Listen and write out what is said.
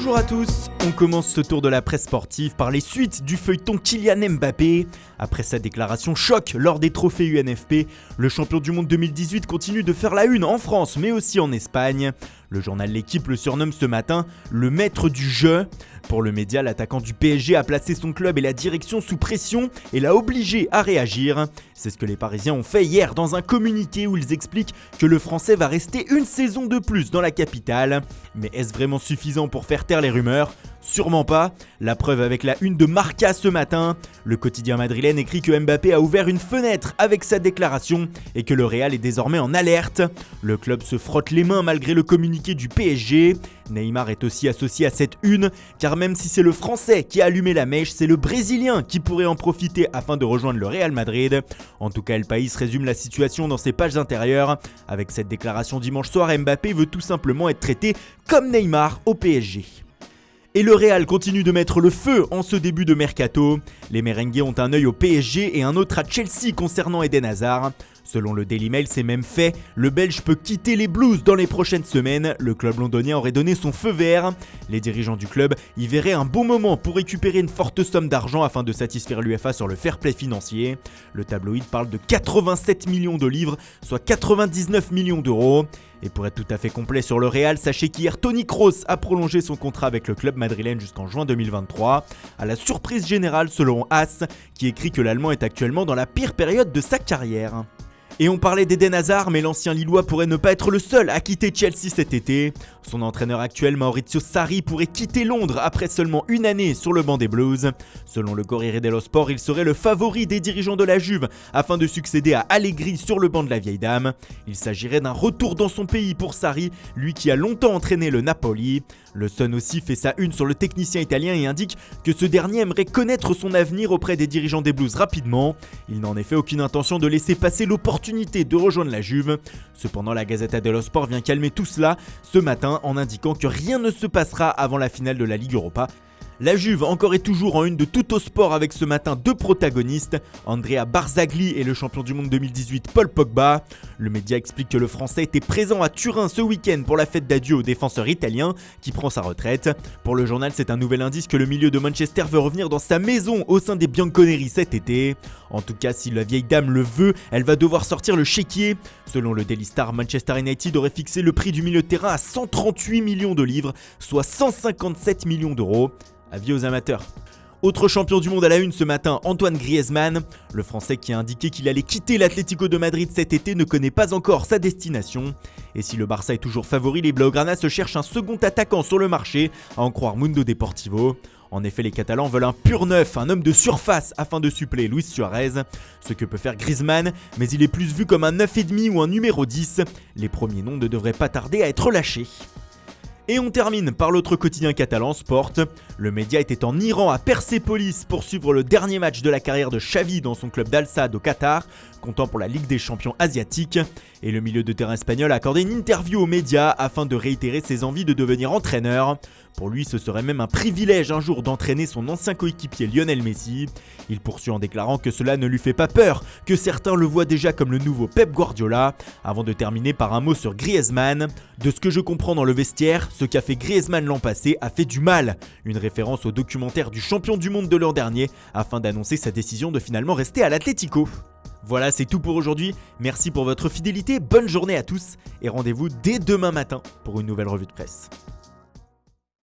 Bonjour à tous, on commence ce tour de la presse sportive par les suites du feuilleton Kylian Mbappé. Après sa déclaration choc lors des trophées UNFP, le champion du monde 2018 continue de faire la une en France mais aussi en Espagne. Le journal L'Équipe le surnomme ce matin le maître du jeu. Pour le média, l'attaquant du PSG a placé son club et la direction sous pression et l'a obligé à réagir. C'est ce que les Parisiens ont fait hier dans un communiqué où ils expliquent que le Français va rester une saison de plus dans la capitale. Mais est-ce vraiment suffisant pour faire taire les rumeurs ? Sûrement pas. La preuve avec la une de Marca ce matin. Le quotidien madrilène écrit que Mbappé a ouvert une fenêtre avec sa déclaration et que le Real est désormais en alerte. Le club se frotte les mains malgré le communiqué du PSG. Neymar est aussi associé à cette une, car même si c'est le Français qui a allumé la mèche, c'est le Brésilien qui pourrait en profiter afin de rejoindre le Real Madrid. En tout cas, El País résume la situation dans ses pages intérieures. Avec cette déclaration dimanche soir, Mbappé veut tout simplement être traité comme Neymar au PSG. Et le Real continue de mettre le feu en ce début de mercato. Les merengues ont un œil au PSG et un autre à Chelsea concernant Eden Hazard. Selon le Daily Mail, c'est même fait, le Belge peut quitter les Blues dans les prochaines semaines. Le club londonien aurait donné son feu vert. Les dirigeants du club y verraient un bon moment pour récupérer une forte somme d'argent afin de satisfaire l'UEFA sur le fair play financier. Le tabloïd parle de 87 millions de livres, soit 99 millions d'euros. Et pour être tout à fait complet sur le Real, sachez qu'hier Toni Kroos a prolongé son contrat avec le club madrilène jusqu'en juin 2023, à la surprise générale selon AS, qui écrit que l'Allemand est actuellement dans la pire période de sa carrière. Et on parlait d'Eden Hazard, mais l'ancien Lillois pourrait ne pas être le seul à quitter Chelsea cet été. Son entraîneur actuel, Maurizio Sarri, pourrait quitter Londres après seulement une année sur le banc des Blues. Selon le Corriere dello Sport, il serait le favori des dirigeants de la Juve afin de succéder à Allegri sur le banc de la vieille dame. Il s'agirait d'un retour dans son pays pour Sarri, lui qui a longtemps entraîné le Napoli. Le Sun aussi fait sa une sur le technicien italien et indique que ce dernier aimerait connaître son avenir auprès des dirigeants des Blues rapidement. Il n'a en effet aucune intention de laisser passer l'opportunité de rejoindre la Juve. Cependant, la Gazzetta dello Sport vient calmer tout cela ce matin en indiquant que rien ne se passera avant la finale de la Ligue Europa. La Juve encore et toujours en une de Tuttosport avec ce matin deux protagonistes, Andrea Barzagli et le champion du monde 2018 Paul Pogba. Le média explique que le Français était présent à Turin ce week-end pour la fête d'adieu au défenseur italien qui prend sa retraite. Pour le journal, c'est un nouvel indice que le milieu de Manchester veut revenir dans sa maison au sein des Bianconeri cet été. En tout cas, si la vieille dame le veut, elle va devoir sortir le chéquier. Selon le Daily Star, Manchester United aurait fixé le prix du milieu de terrain à 138 millions de livres, soit 157 millions d'euros. Avis aux amateurs. Autre champion du monde à la une ce matin, Antoine Griezmann. Le Français qui a indiqué qu'il allait quitter l'Atlético de Madrid cet été ne connaît pas encore sa destination. Et si le Barça est toujours favori, les Blaugrana se cherchent un second attaquant sur le marché, à en croire Mundo Deportivo. En effet, les Catalans veulent un pur neuf, un homme de surface afin de suppléer Luis Suarez. Ce que peut faire Griezmann, mais il est plus vu comme un 9,5 ou un numéro 10. Les premiers noms ne devraient pas tarder à être lâchés. Et on termine par l'autre quotidien catalan, Sport. Le média était en Iran à Persépolis pour suivre le dernier match de la carrière de Xavi dans son club d'Al Sadd au Qatar, comptant pour la Ligue des champions asiatiques. Et le milieu de terrain espagnol a accordé une interview aux médias afin de réitérer ses envies de devenir entraîneur. Pour lui, ce serait même un privilège un jour d'entraîner son ancien coéquipier Lionel Messi. Il poursuit en déclarant que cela ne lui fait pas peur, que certains le voient déjà comme le nouveau Pep Guardiola, avant de terminer par un mot sur Griezmann. De ce que je comprends dans le vestiaire, ce qu'a fait Griezmann l'an passé a fait du mal. Une référence au documentaire du champion du monde de l'an dernier, afin d'annoncer sa décision de finalement rester à l'Atlético. Voilà, c'est tout pour aujourd'hui. Merci pour votre fidélité, bonne journée à tous et rendez-vous dès demain matin pour une nouvelle revue de presse.